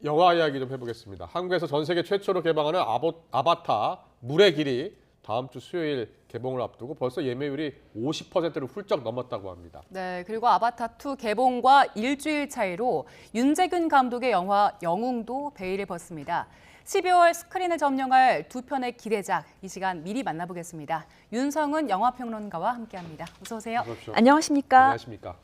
영화 이야기 좀 해보겠습니다. 한국에서 전 세계 최초로 개방하는 아바타 물의 길이 다음 주 수요일 개봉을 앞두고 벌써 예매율이 50%를 훌쩍 넘었다고 합니다. 네, 그리고 아바타2 개봉과 일주일 차이로 윤재균 감독의 영화 영웅도 베일을 벗습니다. 12월 스크린을 점령할 두 편의 기대작, 이 시간 미리 만나보겠습니다. 윤성은 영화평론가와 함께합니다. 어서 오세요. 안녕하십니까? 안녕하십니까?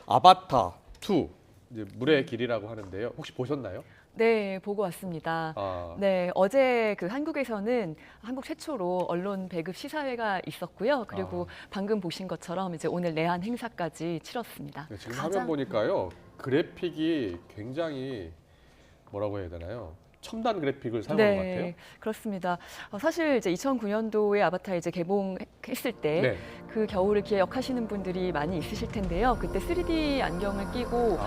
아바타2, 이제 물의 길이라고 하는데요. 혹시 보셨나요? 네, 보고 왔습니다. 네, 어제 그 한국에서는 한국 최초로 언론 배급 시사회가 있었고요. 그리고 방금 보신 것처럼 이제 오늘 내한 행사까지 치렀습니다. 네, 지금 화면 보니까요. 그래픽이 굉장히 뭐라고 해야 되나요? 첨단 그래픽을 사용한 것 같아요. 그렇습니다. 사실 이제 2009년도에 아바타 이제 개봉했을 때 그 겨울을 기억하시는 분들이 많이 있으실 텐데요. 그때 3D 안경을 끼고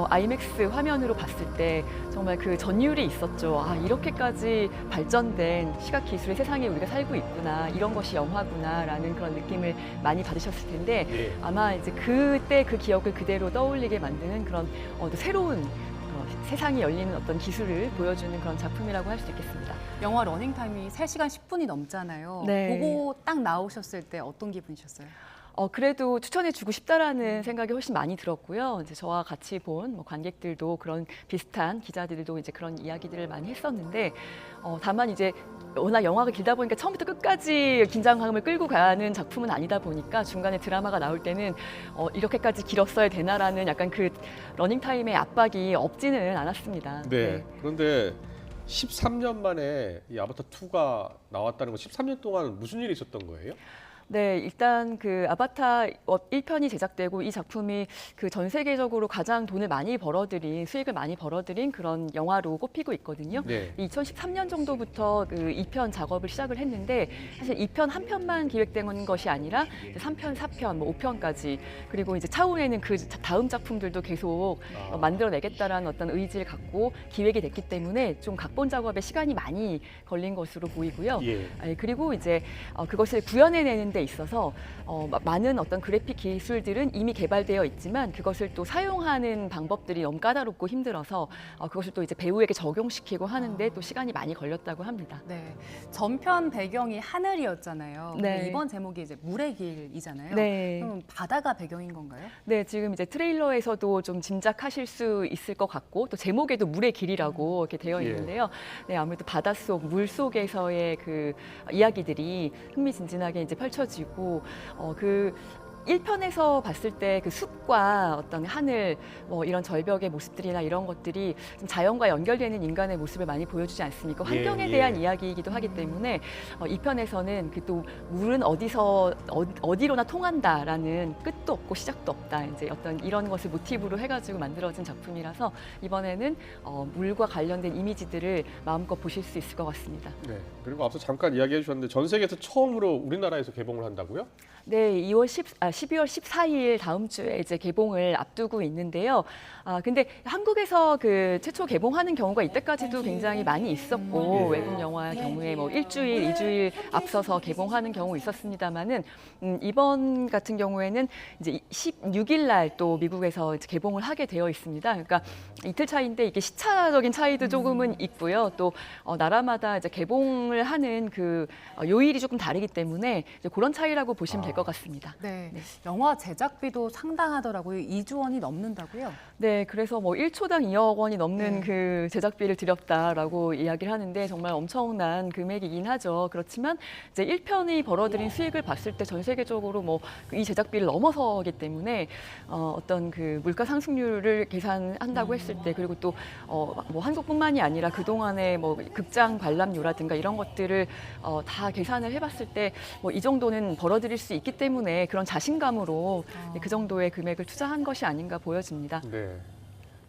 IMAX 화면으로 봤을 때 정말 그 전율이 있었죠. 아, 이렇게까지 발전된 시각 기술의 세상에 우리가 살고 있구나, 이런 것이 영화구나라는 그런 느낌을 많이 받으셨을 텐데 아마 이제 그때 그 기억을 그대로 떠올리게 만드는 그런 또 새로운 세상이 열리는 어떤 기술을 보여주는 그런 작품이라고 할 수 있겠습니다. 영화 러닝타임이 3시간 10분이 넘잖아요. 네. 보고 딱 나오셨을 때 어떤 기분이셨어요? 그래도 추천해주고 싶다라는 생각이 훨씬 많이 들었고요. 이제 저와 같이 본 관객들도 그런 비슷한 기자들도 이제 그런 이야기들을 많이 했었는데, 다만 이제 워낙 영화가 길다 보니까 처음부터 끝까지 긴장감을 끌고 가는 작품은 아니다 보니까 중간에 드라마가 나올 때는 이렇게까지 길었어야 되나라는 약간 그 러닝타임의 압박이 없지는 않았습니다. 네. 그런데 13년 만에 이 아바타 2가 나왔다는 건 13년 동안 무슨 일이 있었던 거예요? 네, 일단 그 아바타 1편이 제작되고 이 작품이 그 전 세계적으로 가장 돈을 많이 벌어들인, 수익을 많이 벌어들인 그런 영화로 꼽히고 있거든요. 2013년 정도부터 그 2편 작업을 시작을 했는데, 사실 2편 한 편만 기획된 것이 아니라 3편, 4편, 5편까지, 그리고 이제 차후에는 그 다음 작품들도 계속 만들어내겠다라는 어떤 의지를 갖고 기획이 됐기 때문에 좀 각본 작업에 시간이 많이 걸린 것으로 보이고요. 그리고 이제 그것을 구현해내는 데 있어서 많은 어떤 그래픽 기술들은 이미 개발되어 있지만 그것을 또 사용하는 방법들이 너무 까다롭고 힘들어서 그것을 또 이제 배우에게 적용시키고 하는데 또 시간이 많이 걸렸다고 합니다. 네, 전편 배경이 하늘이었잖아요. 네. 이번 제목이 이제 물의 길이잖아요. 네. 그럼 바다가 배경인 건가요? 네, 지금 이제 트레일러에서도 좀 짐작하실 수 있을 것 같고 또 제목에도 물의 길이라고 이렇게 되어 있는데요. 네, 아무래도 바닷속, 물 속에서의 그 이야기들이 흥미진진하게 이제 펼쳐지고 그 1편에서 봤을 때 그 숲과 어떤 하늘, 이런 절벽의 모습들이나 이런 것들이 좀 자연과 연결되는 인간의 모습을 많이 보여주지 않습니까? 환경에 대한 이야기이기도 하기 때문에 2편에서는 그 또 물은 어디로나 통한다라는 끝도 없고 시작도 없다, 이제 어떤 이런 것을 모티브로 해가지고 만들어진 작품이라서 이번에는 물과 관련된 이미지들을 마음껏 보실 수 있을 것 같습니다. 네. 그리고 앞서 잠깐 이야기해 주셨는데 전 세계에서 처음으로 우리나라에서 개봉을 한다고요? 네, 12월 14일 다음 주에 이제 개봉을 앞두고 있는데요. 근데 한국에서 그 최초 개봉하는 경우가 이때까지도 굉장히 많이 있었고 외국 영화의 경우에 뭐 일주일, 2주일 앞서서 개봉하는 경우 있었습니다만은 이번 같은 경우에는 이제 16일 날 또 미국에서 이제 개봉을 하게 되어 있습니다. 그러니까 이틀 차이인데 이게 시차적인 차이도 조금은 있고요. 또 나라마다 이제 개봉을 하는 그 요일이 조금 다르기 때문에 이제 그런 차이라고 보시면 될 것 같습니다. 네. 영화 제작비도 상당하더라고요. 2조 원이 넘는다고요? 네, 그래서 뭐 1초당 2억 원이 넘는 그 제작비를 들였다라고 이야기를 하는데 정말 엄청난 금액이긴 하죠. 그렇지만 이제 1편이 벌어들인 수익을 봤을 때 전 세계적으로 뭐 이 제작비를 넘어서기 때문에 어떤 그 물가 상승률을 계산한다고 했을 때, 그리고 또 뭐 한국뿐만이 아니라 그동안의 뭐 극장 관람료라든가 이런 것들을 다 계산을 해봤을 때 뭐 이 정도는 벌어들일 수 있기 때문에 그런 자신감으로 그 정도의 금액을 투자한 것이 아닌가 보여집니다. 네.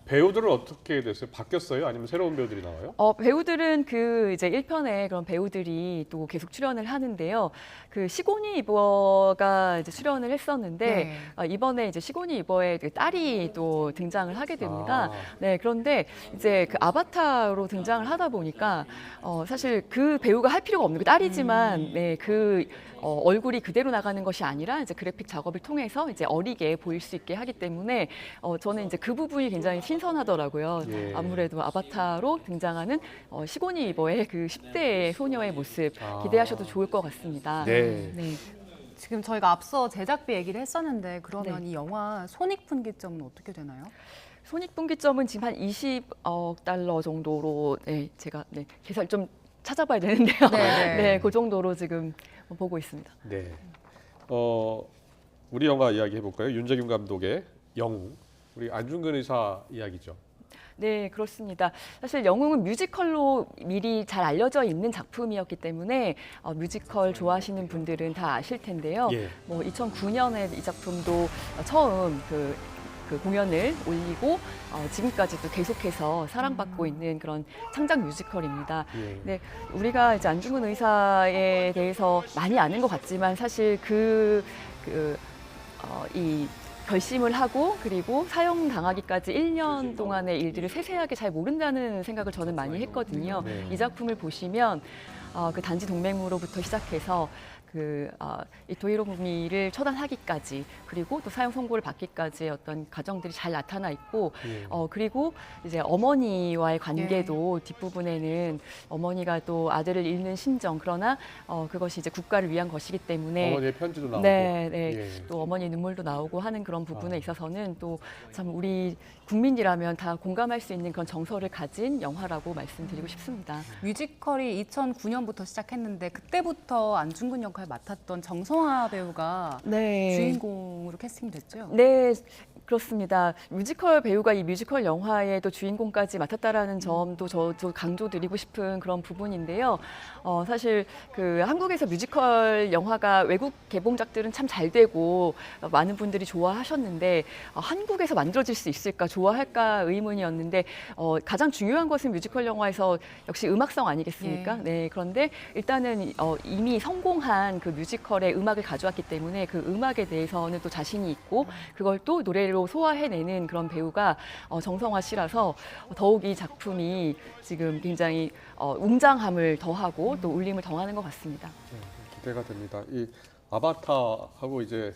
배우들은 어떻게 됐어요? 바뀌었어요? 아니면 새로운 배우들이 나와요? 배우들은 그 이제 1편에 그런 배우들이 또 계속 출연을 하는데요. 그 시고니 이버가 이제 출연을 했었는데 이번에 이제 시고니 이버의 그 딸이 또 등장을 하게 됩니다. 네, 그런데 이제 그 아바타로 등장을 하다 보니까 사실 그 배우가 할 필요가 없는 그 딸이지만 네, 그 얼굴이 그대로 나가는 것이 아니라 이제 그래픽 작업을 통해서 이제 어리게 보일 수 있게 하기 때문에 저는 이제 그 부분이 굉장히 신선하더라고요. 예. 아무래도 아바타로 등장하는 시고니 이버의 그 10대의 소녀의 모습 기대하셔도 좋을 것 같습니다. 네. 네. 지금 저희가 앞서 제작비 얘기를 했었는데 그러면 네. 이 영화 손익분기점은 어떻게 되나요? 손익분기점은 지금 한 20억 달러 정도로 제가 계산 좀 찾아봐야 되는데요. 네. 네, 그 정도로 지금 보고 있습니다. 네. 우리 영화 이야기 해볼까요? 윤재균 감독의 영웅. 우리 안중근 의사 이야기죠. 네, 그렇습니다. 사실 영웅은 뮤지컬로 미리 잘 알려져 있는 작품이었기 때문에 뮤지컬 좋아하시는 분들은 다 아실 텐데요. 예. 2009년에 이 작품도 처음 그 공연을 올리고 지금까지도 계속해서 사랑받고 있는 그런 창작 뮤지컬입니다. 예. 네, 우리가 이제 안중근 의사에 대해서 많이 아는 것 같지만 사실 이 결심을 하고 그리고 사형당하기까지 1년 동안의 일들을 세세하게 잘 모른다는 생각을 저는 많이 했거든요. 네. 이 작품을 보시면 그 단지 동맹으로부터 시작해서 이토히로 구미를 처단하기까지 그리고 또 사형 선고를 받기까지의 어떤 과정들이 잘 나타나 있고 예. 그리고 이제 어머니와의 관계도 뒷부분에는 어머니가 또 아들을 잃는 심정 그러나 그것이 이제 국가를 위한 것이기 때문에 어머니의 편지도 나오고. 네. 예. 또 어머니 눈물도 나오고 하는 그런 부분에 있어서는 또 참 우리 국민이라면 다 공감할 수 있는 그런 정서를 가진 영화라고 말씀드리고 싶습니다. 뮤지컬이 2009년부터 시작했는데 그때부터 안중근 역할 맡았던 정성화 배우가 주인공으로 캐스팅됐죠? 네, 그렇습니다. 뮤지컬 배우가 이 뮤지컬 영화의 또 주인공까지 맡았다라는 점도 저도 강조드리고 싶은 그런 부분인데요. 사실 그 한국에서 뮤지컬 영화가 외국 개봉작들은 참 잘 되고 많은 분들이 좋아하셨는데 한국에서 만들어질 수 있을까, 좋아할까 의문이었는데 가장 중요한 것은 뮤지컬 영화에서 역시 음악성 아니겠습니까? 예. 네, 그런데 일단은 이미 성공한 그 뮤지컬의 음악을 가져왔기 때문에 그 음악에 대해서는 또 자신이 있고 그걸 또 노래로 소화해내는 그런 배우가 정성화 씨라서 더욱 이 작품이 지금 굉장히 웅장함을 더하고 또 울림을 더하는 것 같습니다. 네, 기대가 됩니다. 이 아바타하고 이제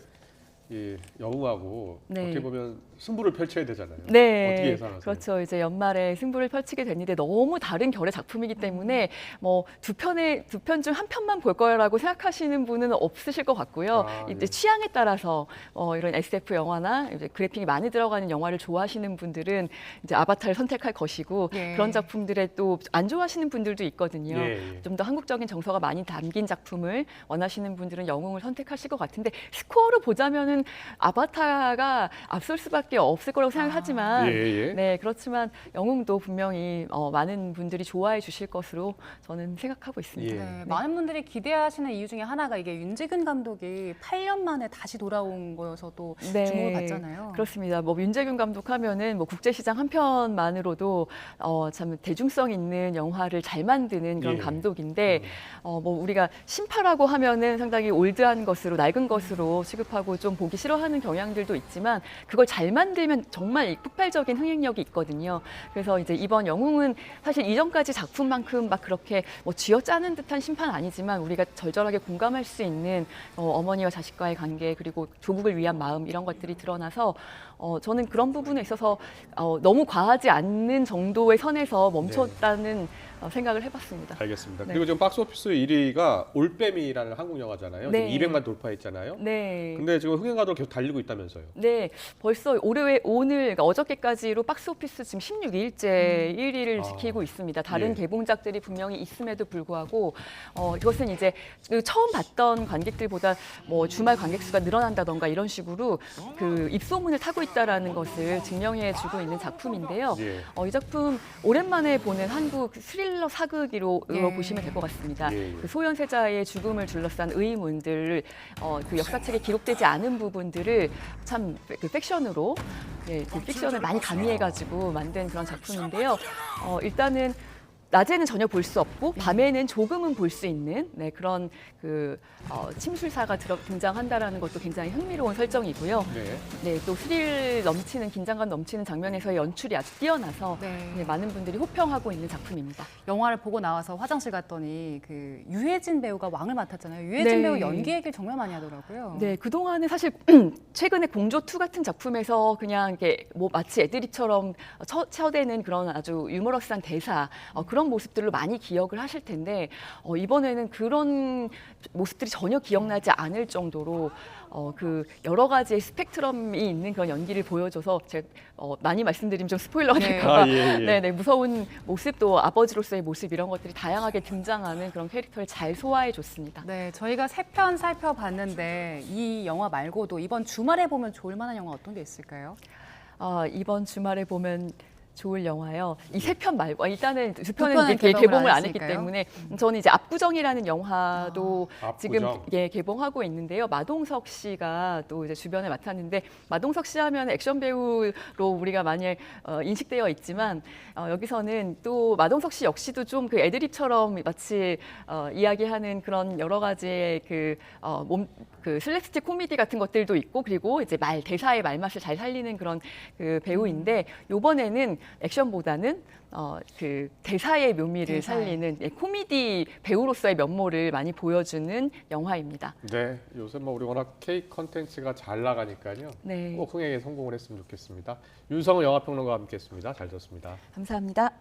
이 영웅하고 네. 어떻게 보면 승부를 펼쳐야 되잖아요. 네, 어떻게 예상하세요? 그렇죠. 이제 연말에 승부를 펼치게 됐는데 너무 다른 결의 작품이기 때문에 뭐 두 편 중 한 편만 볼 거라고 생각하시는 분은 없으실 것 같고요. 이제 예. 취향에 따라서 이런 SF 영화나 이제 그래픽이 많이 들어가는 영화를 좋아하시는 분들은 이제 아바타를 선택할 것이고 예. 그런 작품들에 또 안 좋아하시는 분들도 있거든요. 예. 좀 더 한국적인 정서가 많이 담긴 작품을 원하시는 분들은 영웅을 선택하실 것 같은데 스코어로 보자면은 아바타가 앞설 수밖에 없을 거라고 생각하지만 예. 네, 그렇지만 영웅도 분명히 많은 분들이 좋아해 주실 것으로 저는 생각하고 있습니다. 예. 네, 많은 분들이 기대하시는 이유 중에 하나가 이게 윤재근 감독이 8년 만에 다시 돌아온 거여서도 주목을 받잖아요. 그렇습니다. 뭐 윤재균 감독 하면은 뭐 국제시장 한 편만으로도 참 대중성 있는 영화를 잘 만드는 그런 예. 감독인데 뭐 우리가 신파라고 하면은 상당히 올드한 것으로 낡은 것으로 취급하고 좀 보기 싫어하는 경향들도 있지만 그걸 잘 만들면 정말 폭발적인 흥행력이 있거든요. 그래서 이제 이번 영웅은 사실 이전까지 작품만큼 막 그렇게 뭐 쥐어짜는 듯한 심판 아니지만 우리가 절절하게 공감할 수 있는 어머니와 자식과의 관계 그리고 조국을 위한 마음 이런 것들이 드러나서 저는 그런 부분에 있어서 너무 과하지 않는 정도의 선에서 멈췄다는 생각을 해봤습니다. 알겠습니다. 네. 그리고 지금 박스오피스 1위가 올빼미라는 한국 영화잖아요. 네. 지금 200만 돌파했잖아요. 네. 근데 지금 흥행가도 계속 달리고 있다면서요. 네, 벌써 오늘, 그러니까 어저께까지로 박스오피스 지금 16일째 1위를 지키고 있습니다. 다른 예. 개봉작들이 분명히 있음에도 불구하고 이것은 이제 처음 봤던 관객들보다 뭐 주말 관객 수가 늘어난다던가 이런 식으로 그 입소문을 타고 있다라는 것을 증명해주고 있는 작품인데요. 예. 이 작품 오랜만에 보는 한국 스릴러 사극으로 예. 보시면 될 것 같습니다. 예. 그 소현세자의 죽음을 둘러싼 의문들, 그 역사책에 기록되지 않은 부분들을 참 그 팩션으로, 그 픽션을 많이 가미해가지고 만든 그런 작품인데요. 일단은 낮에는 전혀 볼 수 없고 밤에는 조금은 볼 수 있는 그런 침술사가 등장한다라는 것도 굉장히 흥미로운 설정이고요. 네, 또 스릴 넘치는 긴장감 넘치는 장면에서의 연출이 아주 뛰어나서 많은 분들이 호평하고 있는 작품입니다. 영화를 보고 나와서 화장실 갔더니 그 유해진 배우가 왕을 맡았잖아요. 유해진 배우 연기 얘기를 정말 많이 하더라고요. 네, 그동안은 사실 최근에 공조2 같은 작품에서 그냥 이렇게 뭐 마치 애드립처럼 쳐대는 그런 아주 유머러스한 대사 그런 모습들을 많이 기억을 하실 텐데 이번에는 그런 모습들이 전혀 기억나지 않을 정도로 그 여러 가지의 스펙트럼이 있는 그런 연기를 보여줘서 제가 많이 말씀드리면 좀 스포일러가 될까 봐 네, 무서운 모습도 아버지로서의 모습 이런 것들이 다양하게 등장하는 그런 캐릭터를 잘 소화해 줬습니다. 네, 저희가 3편 살펴봤는데 이 영화 말고도 이번 주말에 보면 좋을 만한 영화 어떤 게 있을까요? 이번 주말에 보면 좋을 영화요. 이 3편 말고 일단은 2편은 이제 개봉을 안 했기 때문에 저는 이제 압구정이라는 영화도 지금 개봉하고 있는데요. 마동석 씨가 또 이제 주변에 맡았는데 마동석 씨 하면 액션 배우로 우리가 많이 인식되어 있지만 여기서는 또 마동석 씨 역시도 좀 그 애드립처럼 마치 이야기하는 그런 여러 가지의 그 슬랩스틱 코미디 같은 것들도 있고 그리고 이제 대사의 말맛을 잘 살리는 그런 그 배우인데 이번에는 액션보다는 그 대사의 묘미를 살리는 코미디 배우로서의 면모를 많이 보여주는 영화입니다. 네, 요새 뭐 우리 워낙 K 컨텐츠가 잘 나가니까요. 네. 꼭 흥행에 성공을 했으면 좋겠습니다. 윤성은 영화평론가와 함께했습니다. 잘 들었습니다. 감사합니다.